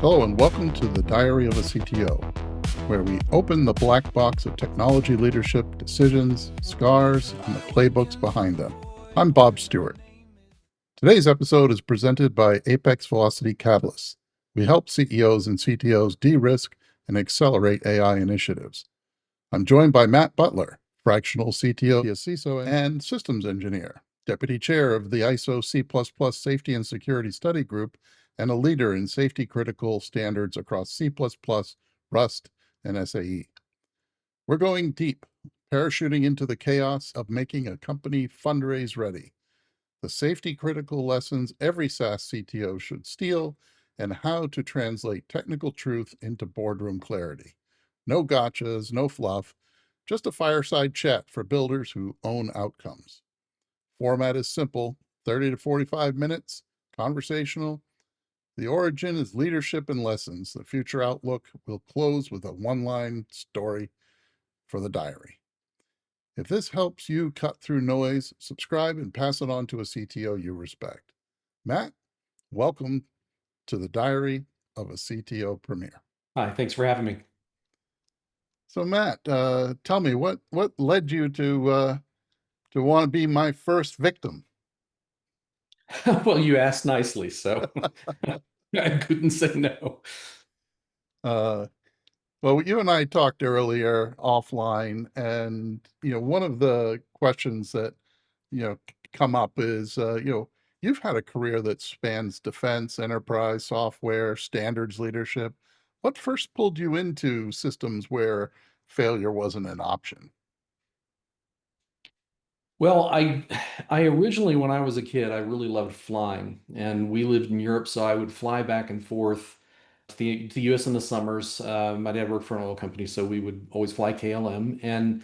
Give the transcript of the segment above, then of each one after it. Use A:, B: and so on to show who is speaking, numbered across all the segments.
A: Hello, and welcome to the Diary of a CTO, where we open the black box of technology leadership decisions, scars, and the playbooks behind them. I'm Bob Stewart. Today's episode is presented by ApexVelocity Catalyst. We help CEOs and CTOs de-risk and accelerate AI initiatives. I'm joined by Matt Butler, fractional CTO, CISO, and systems engineer, deputy chair of the ISO C++ Safety and Security Study Group, and a leader in safety critical standards across C++, Rust, and SAE. We're going deep, parachuting into the chaos of making a company fundraise ready, the safety critical lessons every SaaS CTO should steal, and how to translate technical truth into boardroom clarity. No gotchas, no fluff, just a fireside chat for builders who own outcomes. Format is simple, 30 to 45 minutes, conversational. The origin is leadership and lessons. The future outlook will close with a one-line story for the diary. If this helps you cut through noise, subscribe and pass it on to a CTO you respect. Matt, welcome to the Diary of a CTO premiere.
B: Hi, thanks for having me.
A: So Matt, tell me what led you to want to be my first victim?
B: Well, you asked nicely, so I couldn't say no.
A: Uh, well, you and I talked earlier offline, and one of the questions that come up is you've had a career that spans defense, enterprise, software, standards leadership. What first pulled you into systems where failure wasn't an option?
B: Well, I originally, when I was a kid, I really loved flying, and we lived in Europe, so I would fly back and forth to the US in the summers. My dad worked for an oil company, so we would always fly KLM. And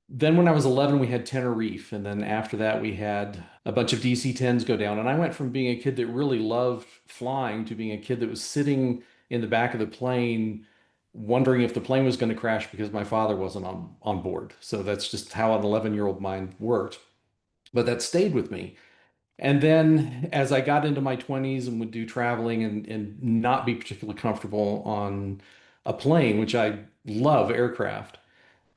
B: then when I was 11, we had Tenerife, and then after that, we had a bunch of DC-10s go down. And I went from being a kid that really loved flying to being a kid that was sitting in the back of the plane, wondering if the plane was going to crash because my father wasn't on board. So that's just how an 11-year-old mind worked. But that stayed with me. And then as I got into my 20s and would do traveling and not be particularly comfortable on a plane, which I love aircraft,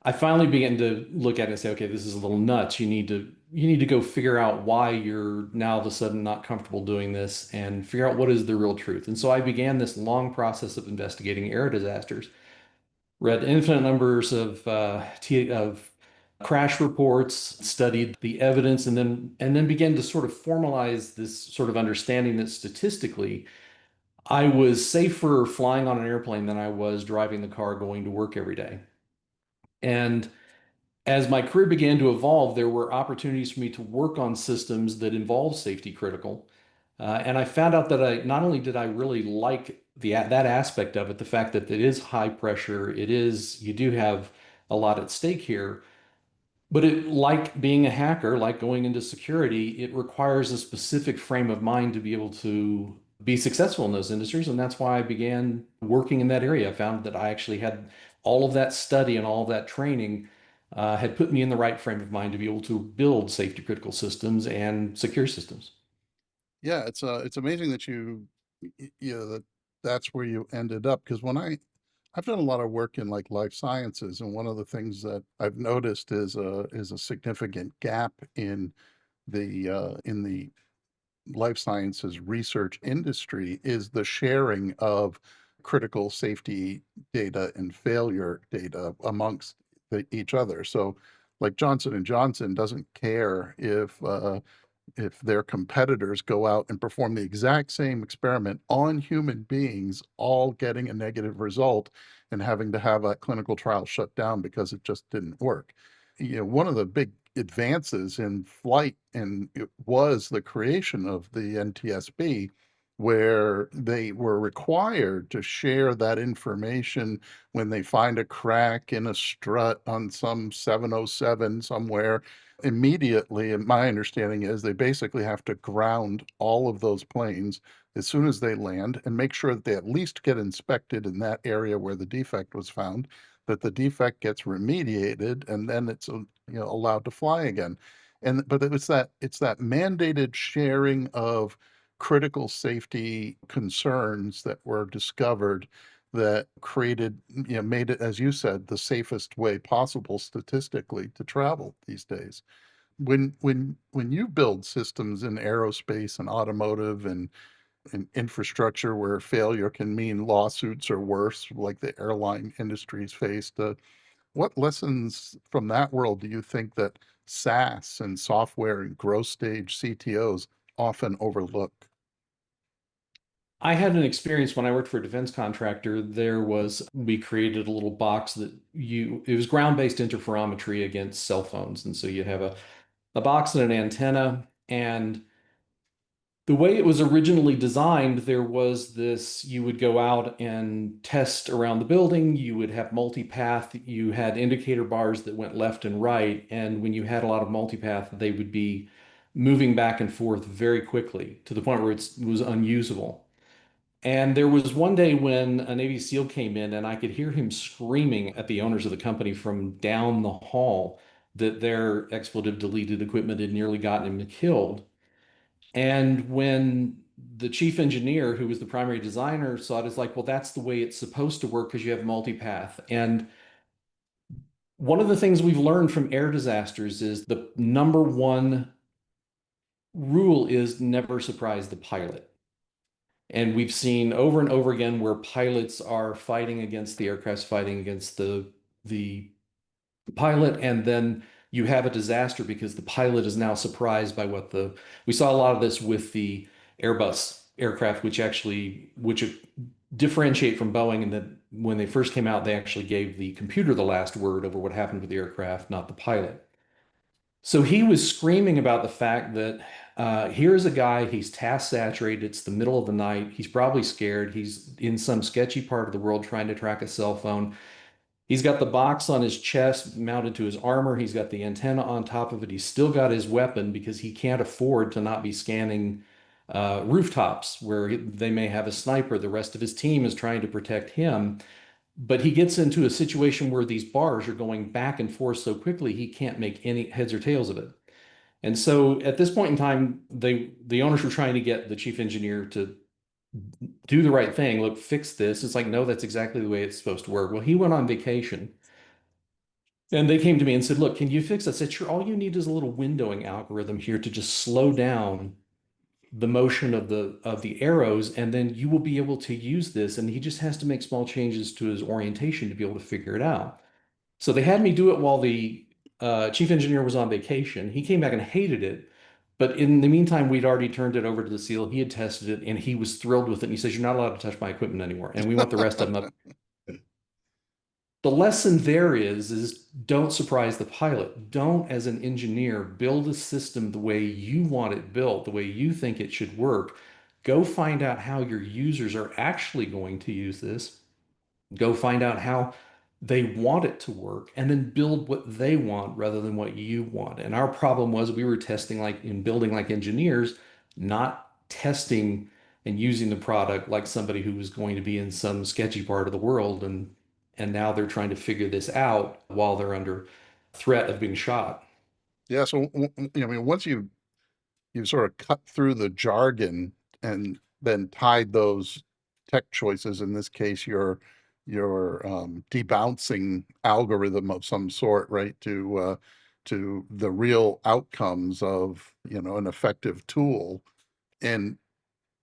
B: I finally began to look at it and say, okay, this is a little nuts. You need to go figure out why you're now all of a sudden not comfortable doing this and figure out what is the real truth. And so I began this long process of investigating air disasters, read infinite numbers of crash reports, studied the evidence, and then began to sort of formalize this sort of understanding that statistically, I was safer flying on an airplane than I was driving the car going to work every day. And as my career began to evolve, there were opportunities for me to work on systems that involve safety critical. And I found out that I not only did I really like that aspect of it, the fact that it is high pressure, you do have a lot at stake here, but like being a hacker, like going into security, it requires a specific frame of mind to be able to be successful in those industries. And that's why I began working in that area. I found that I actually had all of that study and all of that training had put me in the right frame of mind to be able to build safety critical systems and secure systems.
A: Yeah, it's amazing that that's where you ended up, because I've done a lot of work in like life sciences, and one of the things that I've noticed is a significant gap in the life sciences research industry is the sharing of critical safety data and failure data amongst each other. So, like Johnson and Johnson doesn't care if their competitors go out and perform the exact same experiment on human beings, all getting a negative result and having to have a clinical trial shut down because it just didn't work. One of the big advances in flight and it was the creation of the NTSB, where they were required to share that information when they find a crack in a strut on some 707 somewhere immediately. And my understanding is they basically have to ground all of those planes as soon as they land and make sure that they at least get inspected in that area where the defect was found, that the defect gets remediated, and then it's allowed to fly again. But it's that mandated sharing of critical safety concerns that were discovered that created, made it, as you said, the safest way possible statistically to travel these days. When you build systems in aerospace and automotive and infrastructure where failure can mean lawsuits or worse, like the airline industry's faced, what lessons from that world do you think that SaaS and software and growth stage CTOs often overlook?
B: I had an experience when I worked for a defense contractor. We created a little box it was ground-based interferometry against cell phones. And so you have a box and an antenna. And the way it was originally designed, you would go out and test around the building. You would have multipath. You had indicator bars that went left and right. And when you had a lot of multipath, they would be moving back and forth very quickly to the point where it was unusable. And there was one day when a Navy SEAL came in, and I could hear him screaming at the owners of the company from down the hall that their expletive deleted equipment had nearly gotten him killed. And when the chief engineer, who was the primary designer, saw it, it's like, well, that's the way it's supposed to work because you have multipath. And one of the things we've learned from air disasters is the number one rule is never surprise the pilot. And we've seen over and over again where pilots are fighting against the aircraft's fighting against the pilot, and then you have a disaster because the pilot is now surprised by we saw a lot of this with the Airbus aircraft, which differentiate from Boeing, and that when they first came out, they actually gave the computer the last word over what happened with the aircraft, not the pilot. So he was screaming about the fact that here's a guy, he's task saturated, it's the middle of the night, he's probably scared, he's in some sketchy part of the world trying to track a cell phone. He's got the box on his chest mounted to his armor, he's got the antenna on top of it, he's still got his weapon because he can't afford to not be scanning rooftops where they may have a sniper. The rest of his team is trying to protect him. But he gets into a situation where these bars are going back and forth so quickly he can't make any heads or tails of it. And so at this point in time, the owners were trying to get the chief engineer to do the right thing. Look, fix this. It's like, no, that's exactly the way it's supposed to work. Well, he went on vacation and they came to me and said, look, can you fix that? I said, sure, all you need is a little windowing algorithm here to just slow down the motion of the arrows, and then you will be able to use this. And he just has to make small changes to his orientation to be able to figure it out. So they had me do it while the chief engineer was on vacation. He came back and hated it. But in the meantime, we'd already turned it over to the SEAL. He had tested it and he was thrilled with it. And he says, you're not allowed to touch my equipment anymore. And we went the rest of them up. The lesson there is don't surprise the pilot. Don't, as an engineer, build a system the way you want it built, the way you think it should work. Go find out how your users are actually going to use this. Go find out how they want it to work and then build what they want rather than what you want. And our problem was we were testing like in building like engineers, not testing and using the product like somebody who was going to be in some sketchy part of the world. And now they're trying to figure this out while they're under threat of being shot.
A: Yeah, so I mean, once you've sort of cut through the jargon and then tied those tech choices, in this case, your debouncing algorithm of some sort, right, to the real outcomes of, an effective tool. And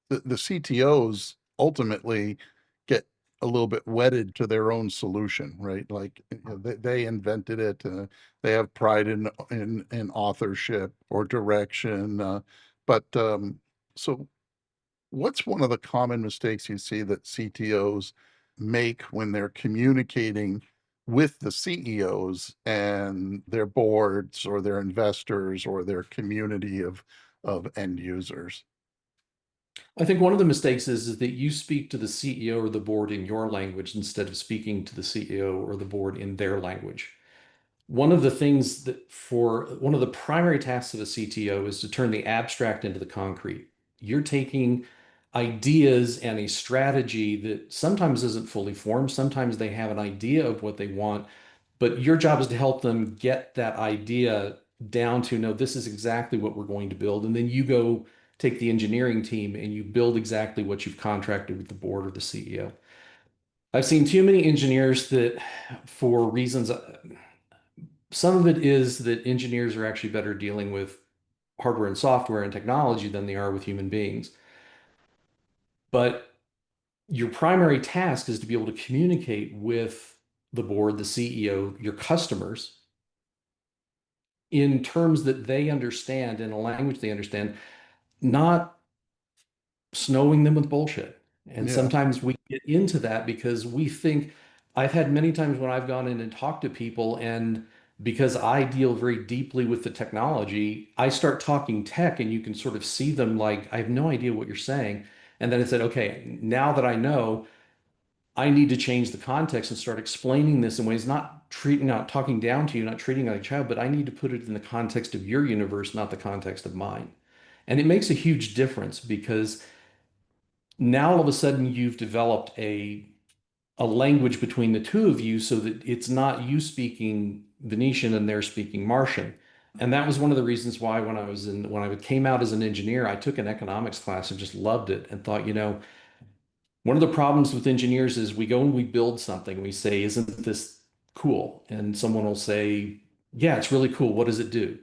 A: the CTOs ultimately get a little bit wedded to their own solution, right? Like, they invented it. They have pride in authorship or direction. So what's one of the common mistakes you see that CTOs make when they're communicating with the CEOs and their boards or their investors or their community of end users?
B: I think one of the mistakes is that you speak to the CEO or the board in your language instead of speaking to the CEO or the board in their language. One of the primary tasks of a CTO is to turn the abstract into the concrete. You're taking ideas and a strategy that sometimes isn't fully formed. Sometimes they have an idea of what they want, but your job is to help them get that idea down to, no, this is exactly what we're going to build. And then you go take the engineering team and you build exactly what you've contracted with the board or the CEO. I've seen too many engineers that, for reasons, some of it is that engineers are actually better dealing with hardware and software and technology than they are with human beings. But your primary task is to be able to communicate with the board, the CEO, your customers in terms that they understand, in a language they understand, not snowing them with bullshit. And
A: Yeah.
B: sometimes we get into that because we think, I've had many times when I've gone in and talked to people, and because I deal very deeply with the technology, I start talking tech and you can sort of see them like, I have no idea what you're saying. And then I said, okay, now that I know, I need to change the context and start explaining this in ways not talking down to you, not treating you like a child, but I need to put it in the context of your universe, not the context of mine. And it makes a huge difference because now all of a sudden you've developed a language between the two of you so that it's not you speaking Venetian and they're speaking Martian. And that was one of the reasons why when I came out as an engineer, I took an economics class and just loved it and thought, one of the problems with engineers is we go and we build something. We say, isn't this cool? And someone will say, yeah, it's really cool. What does it do?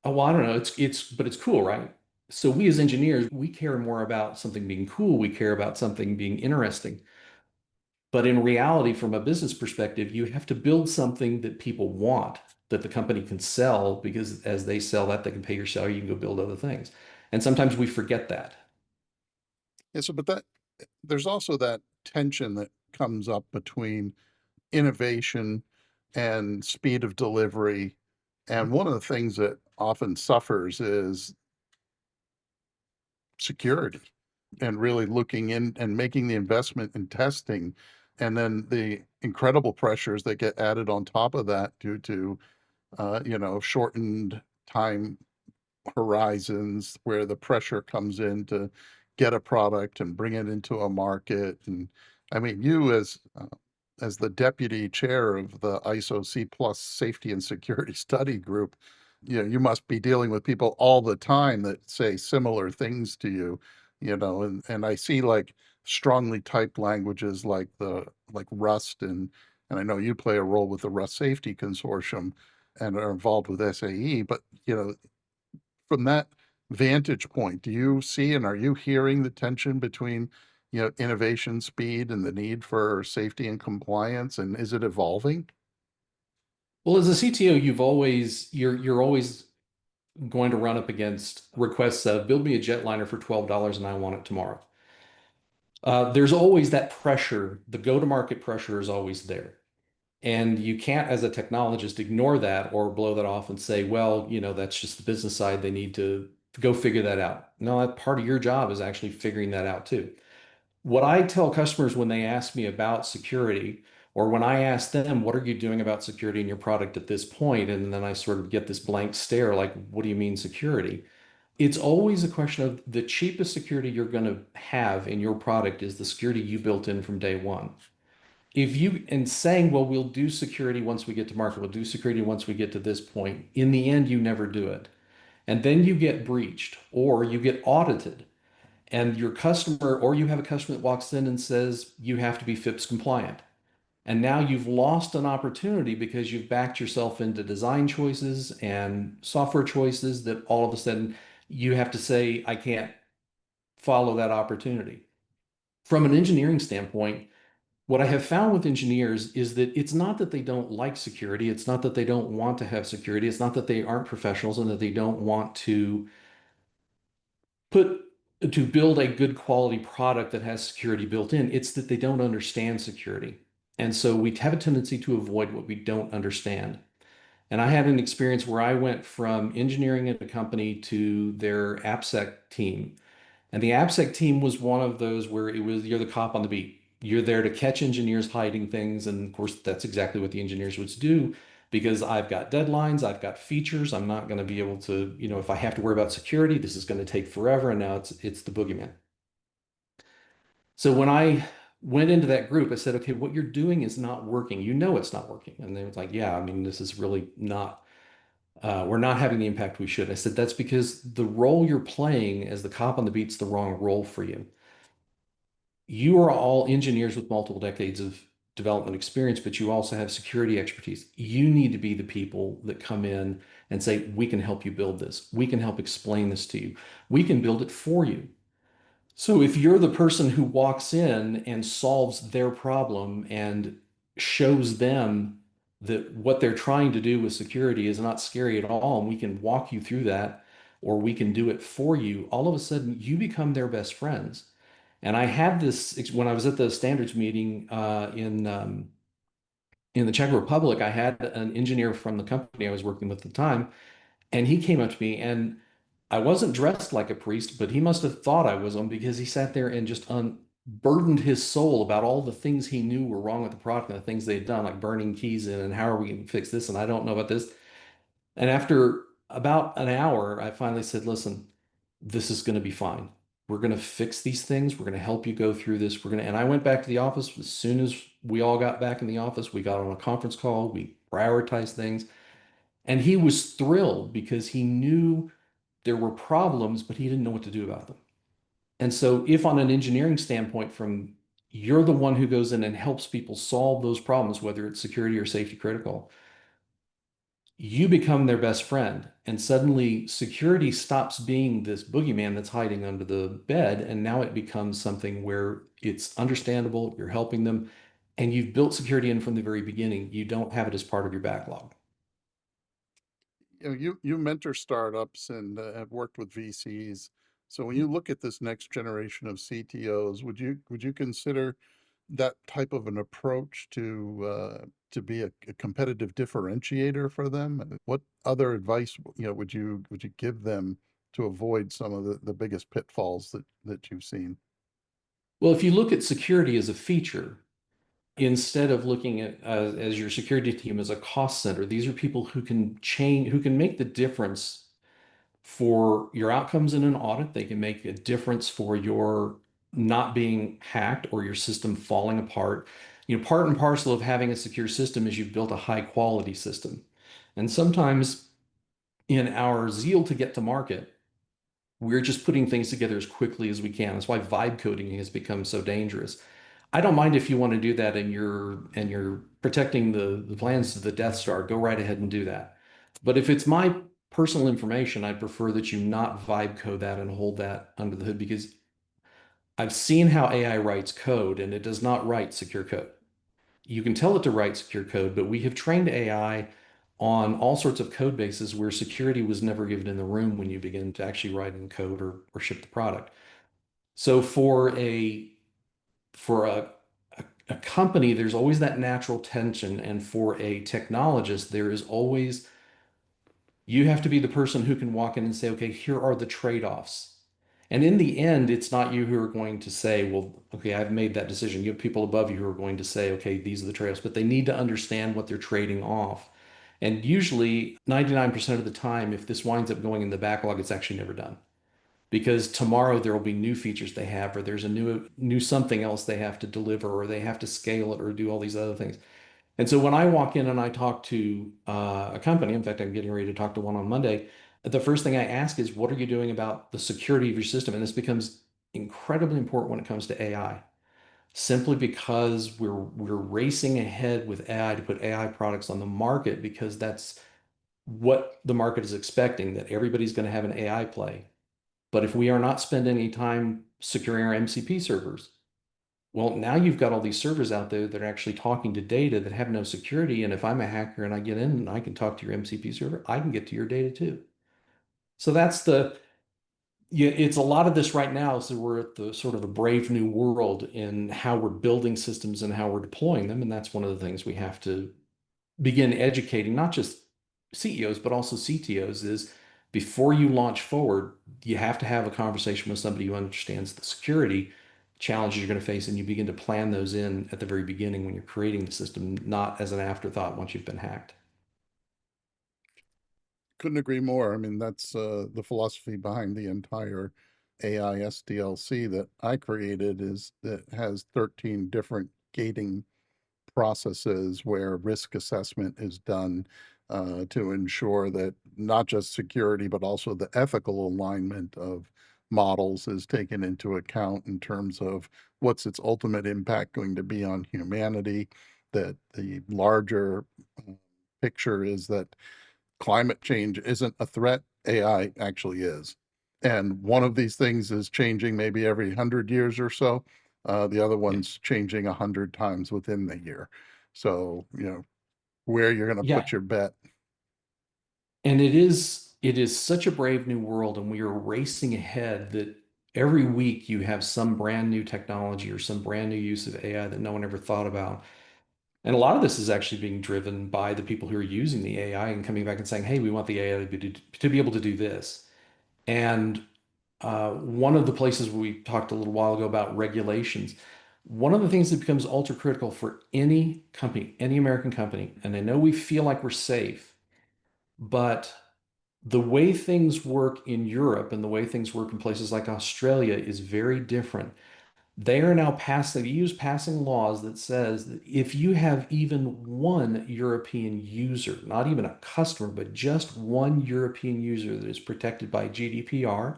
B: Oh, well, I don't know. But it's cool, right? So we as engineers, we care more about something being cool. We care about something being interesting. But in reality, from a business perspective, you have to build something that people want, that the company can sell, because as they sell that, they can pay your salary, you can go build other things. And sometimes we forget that.
A: Yeah, so but that there's also that tension that comes up between innovation and speed of delivery. And one of the things that often suffers is security, and really looking in and making the investment in testing, and then the incredible pressures that get added on top of that due to shortened time horizons, where the pressure comes in to get a product and bring it into a market. And I mean, you as the deputy chair of the ISO C plus safety and security study group, you must be dealing with people all the time that say similar things to you, and I see like strongly typed languages like Rust, and I know you play a role with the Rust Safety Consortium and are involved with SAE, but from that vantage point, do you see and are you hearing the tension between, innovation speed and the need for safety and compliance, and is it evolving?
B: Well, as a CTO, you're always going to run up against requests of build me a jetliner for $12 and I want it tomorrow. There's always that pressure. The go-to-market pressure is always there. And you can't, as a technologist, ignore that or blow that off and say, well, that's just the business side. They need to go figure that out. No, that part of your job is actually figuring that out too. What I tell customers when they ask me about security, or when I ask them, what are you doing about security in your product at this point? And then I sort of get this blank stare, like, what do you mean security? It's always a question of the cheapest security you're going to have in your product is the security you built in from day one. If you, and saying, well, we'll do security once we get to market, we'll do security once we get to this point, in the end, you never do it. And then you get breached or you get audited, and your customer, or you have a customer that walks in and says, you have to be FIPS compliant. And now you've lost an opportunity because you've backed yourself into design choices and software choices that all of a sudden you have to say, I can't follow that opportunity. From an engineering standpoint, what I have found with engineers is that it's not that they don't like security. It's not that they don't want to have security. It's not that they aren't professionals and that they don't want put to build a good quality product that has security built in. It's that they don't understand security. And so we have a tendency to avoid what we don't understand. And I had an experience where I went from engineering at a company to their AppSec team. And the AppSec team was one of those where it was you're the cop on the beat. You're there to catch engineers hiding things. And of course, that's exactly what the engineers would do because I've got deadlines, I've got features. I'm not going to be able to, if I have to worry about security, this is going to take forever. And now it's the boogeyman. So when I went into that group, I said, okay, what you're doing is not working. You know it's not working. And they was like, yeah, I mean, this is really not. We're not having the impact we should. I said, that's because the role you're playing as the cop on the beat's the wrong role for you. You are all engineers with multiple decades of development experience, but you also have security expertise. You need to be the people that come in and say, we can help you build this. We can help explain this to you. We can build it for you. So if you're the person who walks in and solves their problem and shows them that what they're trying to do with security is not scary at all, and we can walk you through that, or we can do it for you, all of a sudden you become their best friends. And I had this when I was at the standards meeting in the Czech Republic. I had an engineer from the company I was working with at the time, and he came up to me, and I wasn't dressed like a priest, but he must have thought I was one because he sat there and just unburdened his soul about all the things he knew were wrong with the product and the things they had done, like burning keys in and how are we going to fix this? And I don't know about this. And after about an hour, I finally said, listen, this is going to be fine. We're going to fix these things. We're going to help you go through this. And I went back to the office. As soon as we all got back in the office, we got on a conference call. We prioritized things. And he was thrilled because he knew there were problems, but he didn't know what to do about them. And so, if on an engineering standpoint, from you're the one who goes in and helps people solve those problems, whether it's security or safety critical, you become their best friend. And suddenly, security stops being this boogeyman that's hiding under the bed. And now it becomes something where it's understandable, you're helping them, and you've built security in from the very beginning. You don't have it as part of your backlog.
A: You mentor startups and have worked with VCs. So when you look at this next generation of CTOs, would you consider that type of an approach to be a competitive differentiator for them? What other advice, would you give them to avoid some of the biggest pitfalls that you've seen?
B: Well, if you look at security as a feature, instead of looking at as your security team as a cost center, these are people who can change, who can make the difference for your outcomes in an audit. They can make a difference for your not being hacked or your system falling apart. Part and parcel of having a secure system is you've built a high quality system. And sometimes in our zeal to get to market, we're just putting things together as quickly as we can. That's why vibe coding has become so dangerous. I don't mind if you want to do that and you're protecting the plans to the Death Star, go right ahead and do that. But if it's my personal information, I'd prefer that you not vibe code that and hold that under the hood because I've seen how AI writes code and it does not write secure code. You can tell it to write secure code, but we have trained AI on all sorts of code bases where security was never given in the room when you begin to actually write in code or ship the product. So for a company, there's always that natural tension, and for a technologist, there is always you have to be the person who can walk in and say, okay, here are the trade-offs. And in the end, it's not you who are going to say, well, okay, I've made that decision. You have people above you who are going to say, okay, these are the trade-offs, but they need to understand what they're trading off. And usually, 99% of the time, if this winds up going in the backlog, it's actually never done because tomorrow there will be new features they have, or there's a new something else they have to deliver, or they have to scale it, or do all these other things. And so when I walk in and I talk to a company, in fact, I'm getting ready to talk to one on Monday, the first thing I ask is, what are you doing about the security of your system? And this becomes incredibly important when it comes to AI, simply because we're racing ahead with AI to put AI products on the market because that's what the market is expecting, that everybody's going to have an AI play. But if we are not spending any time securing our MCP servers, well, now you've got all these servers out there that are actually talking to data that have no security. And if I'm a hacker and I get in and I can talk to your MCP server, I can get to your data too. So yeah, it's a lot of this right now. So we're at the sort of a brave new world in how we're building systems and how we're deploying them. And that's one of the things we have to begin educating, not just CEOs, but also CTOs, is before you launch forward, you have to have a conversation with somebody who understands the security challenges you're going to face, and you begin to plan those in at the very beginning when you're creating the system, not as an afterthought once you've been hacked.
A: Couldn't agree more. I mean, that's the philosophy behind the entire AI SDLC that I created is that has 13 different gating processes where risk assessment is done to ensure that not just security, but also the ethical alignment of models is taken into account in terms of what's its ultimate impact going to be on humanity, that the larger picture is that climate change isn't a threat, AI actually is. And one of these things is changing maybe every 100 years or so. The other
B: Yeah.
A: one's changing 100 times within the year. So, where you're going to
B: Yeah.
A: put your bet.
B: And it is such a brave new world, and we are racing ahead that every week you have some brand new technology or some brand new use of AI that no one ever thought about. And a lot of this is actually being driven by the people who are using the AI and coming back and saying, hey, we want the AI to be able to do this. And one of the places we talked a little while ago about regulations, one of the things that becomes ultra critical for any company, any American company, and I know we feel like we're safe, but the way things work in Europe and the way things work in places like Australia is very different. They are now passing, the EU is passing laws that says that if you have even one European user, not even a customer, but just one European user that is protected by GDPR,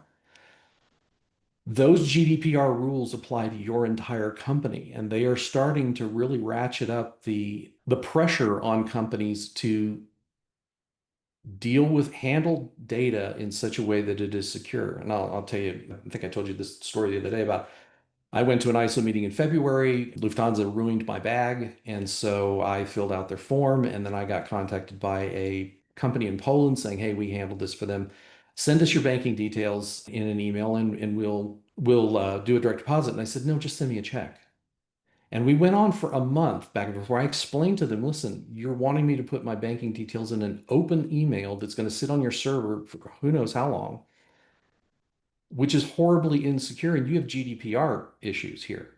B: those GDPR rules apply to your entire company. And they are starting to really ratchet up the pressure on companies to handle data in such a way that it is secure. And I'll tell you, I think I told you this story the other day about I went to an ISO meeting in February. Lufthansa ruined my bag. And so I filled out their form. And then I got contacted by a company in Poland saying, hey, we handled this for them. Send us your banking details in an email and we'll do a direct deposit. And I said, no, just send me a check. And we went on for a month back and forth where I explained to them, listen, you're wanting me to put my banking details in an open email that's going to sit on your server for who knows how long, which is horribly insecure. And you have GDPR issues here.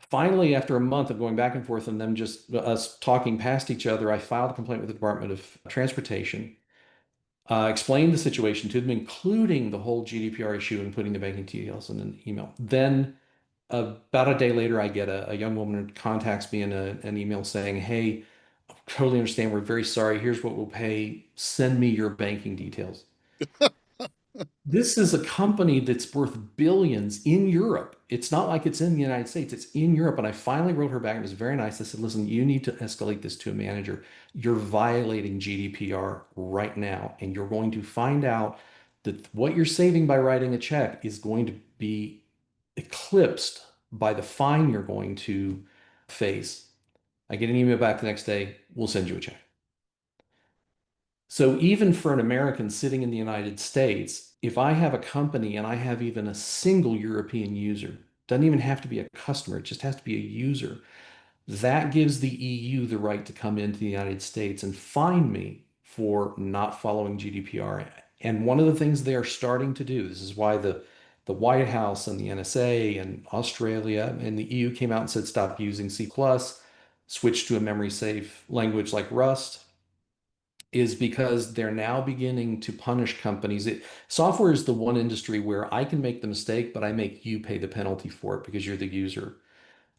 B: Finally, after a month of going back and forth and them just us talking past each other, I filed a complaint with the Department of Transportation, explained the situation to them, including the whole GDPR issue and putting the banking details in an email. Then about a day later, I get a young woman who contacts me in an email saying, hey, totally understand. We're very sorry. Here's what we'll pay. Send me your banking details. This is a company that's worth billions in Europe. It's not like it's in the United States, it's in Europe. And I finally wrote her back. It was very nice. I said, listen, you need to escalate this to a manager. You're violating GDPR right now, and you're going to find out that what you're saving by writing a check is going to be eclipsed by the fine you're going to face. I get an email back the next day. We'll send you a check. So even for an American sitting in the United States, if I have a company and I have even a single European user, doesn't even have to be a customer, it just has to be a user, that gives the EU the right to come into the United States and fine me for not following GDPR. And one of the things they are starting to do, this is why the White House and the NSA and Australia and the EU came out and said stop using C++, switch to a memory safe language like Rust, is because they're now beginning to punish companies. Software is the one industry where I can make the mistake, but I make you pay the penalty for it because you're the user.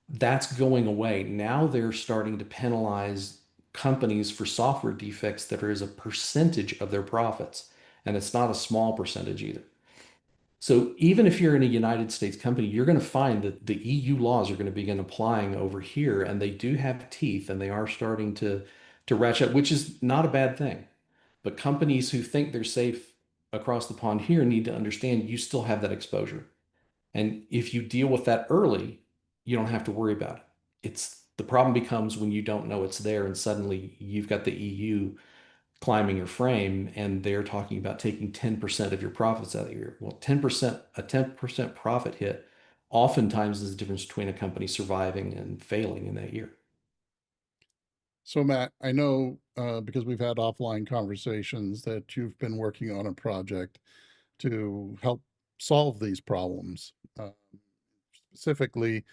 B: That's going away. Now they're starting to penalize companies for software defects that are as a percentage of their profits. And it's not a small percentage either. So even if you're in a United States company, you're going to find that the EU laws are going to begin applying over here, and they do have teeth, and they are starting to ratchet up, which is not a bad thing. But companies who think they're safe across the pond here need to understand you still have that exposure. And if you deal with that early, you don't have to worry about it. It's the problem becomes when you don't know it's there and suddenly you've got the EU climbing your frame and they're talking about taking 10% of your profits out of your, well, 10%, a 10% profit hit oftentimes is the difference between a company surviving and failing in that year.
A: So, Matt, I know because we've had offline conversations that you've been working on a project to help solve these problems, specifically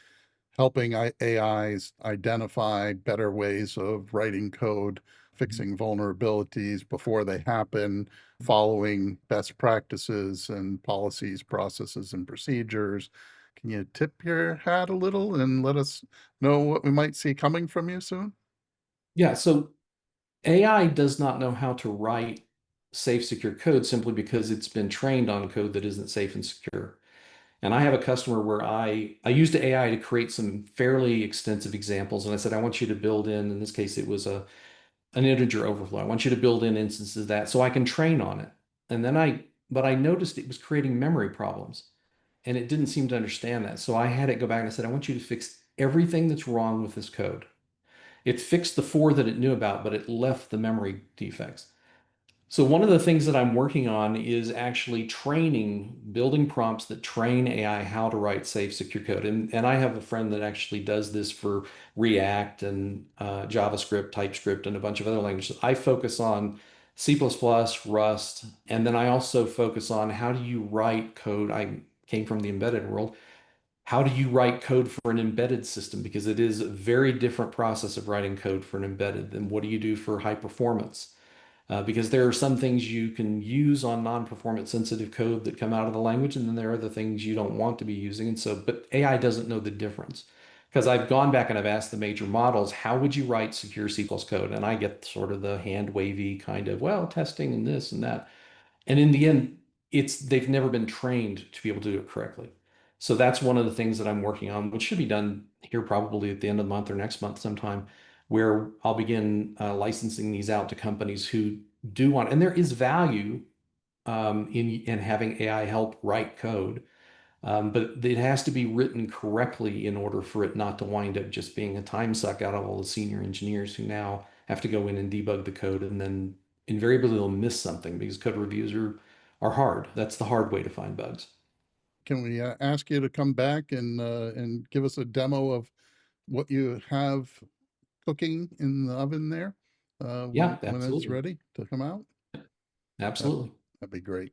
A: helping AIs identify better ways of writing code, fixing vulnerabilities before they happen, following best practices and policies, processes, and procedures. Can you tip your hat a little and let us know what we might see coming from you soon?
B: Yeah, so AI does not know how to write safe, secure code simply because it's been trained on code that isn't safe and secure. And I have a customer where I used AI to create some fairly extensive examples. And I said, I want you to build in this case, it was an integer overflow. I want you to build in instances of that so I can train on it. And then but I noticed it was creating memory problems and it didn't seem to understand that. So I had it go back and I said, I want you to fix everything that's wrong with this code. It fixed the four that it knew about, but it left the memory defects. So one of the things that I'm working on is actually building prompts that train AI how to write safe, secure code. And I have a friend that actually does this for React and JavaScript, TypeScript, and a bunch of other languages. I focus on C++, Rust, and then I also focus on how do you write code. I came from the embedded world. How do you write code for an embedded system? Because it is a very different process of writing code for an embedded than what do you do for high performance? Because there are some things you can use on non-performance sensitive code that come out of the language, and then there are the things you don't want to be using. And so, but AI doesn't know the difference. Because I've gone back and I've asked the major models, how would you write secure C++ code? And I get sort of the hand wavy kind of, well, testing and this and that. And in the end, they've never been trained to be able to do it correctly. So that's one of the things that I'm working on, which should be done here probably at the end of the month or next month sometime, where I'll begin licensing these out to companies who do want, and there is value in having AI help write code, but it has to be written correctly in order for it not to wind up just being a time suck out of all the senior engineers who now have to go in and debug the code, and then invariably they'll miss something because code reviews are hard. That's the hard way to find bugs.
A: Can we ask you to come back and give us a demo of what you have cooking in the oven there
B: Yeah,
A: when it's
B: absolutely.
A: ready to come out? That,
B: Absolutely.
A: that'd be great.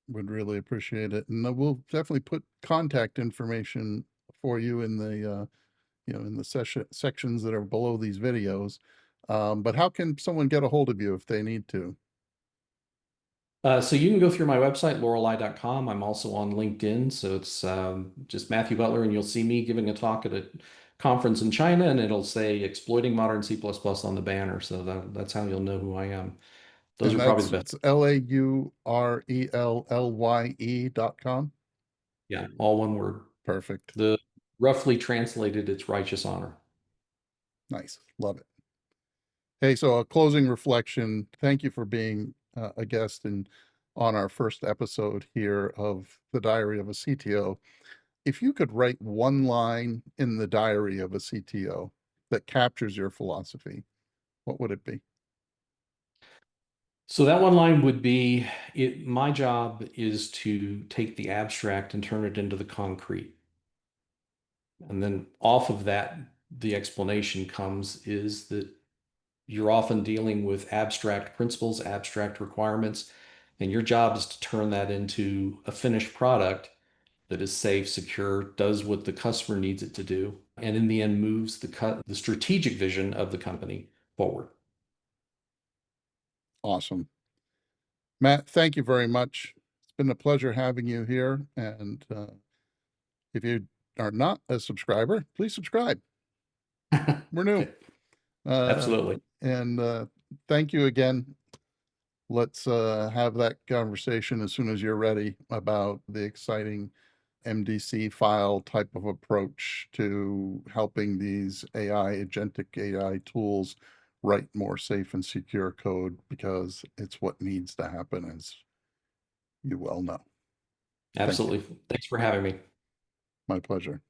A: Would really appreciate it. And we'll definitely put contact information for you in the in the sections that are below these videos. But how can someone get a hold of you if they need to?
B: So you can go through my website, lorelei.com. I'm also on LinkedIn. So it's just Matthew Butler, and you'll see me giving a talk at a conference in China, and it'll say exploiting modern C++ on the banner. So that's how you'll know who I am. Those
A: And
B: are probably the
A: that's
B: best.
A: it's LAURELLYE.com.
B: Yeah, all one word.
A: Perfect.
B: The roughly translated, it's righteous honor.
A: Nice. Love it. Hey, so a closing reflection. Thank you for being a guest and on our first episode here of the Diary of a CTO. If you could write one line in the Diary of a CTO that captures your philosophy, what would it be?
B: So that one line would be my job is to take the abstract and turn it into the concrete. And then off of that, the explanation comes is that you're often dealing with abstract principles, abstract requirements, and your job is to turn that into a finished product that is safe, secure, does what the customer needs it to do, and in the end moves the strategic vision of the company forward.
A: Awesome. Matt, thank you very much. It's been a pleasure having you here. And if you are not a subscriber, please subscribe. We're new.
B: Okay,
A: Uh,
B: absolutely.
A: and thank you again. Let's have that conversation as soon as you're ready about the exciting MDC file type of approach to helping these agentic AI tools write more safe and secure code, because it's what needs to happen, as you well know. Thank you.
B: Absolutely. Thanks for having me.
A: My pleasure.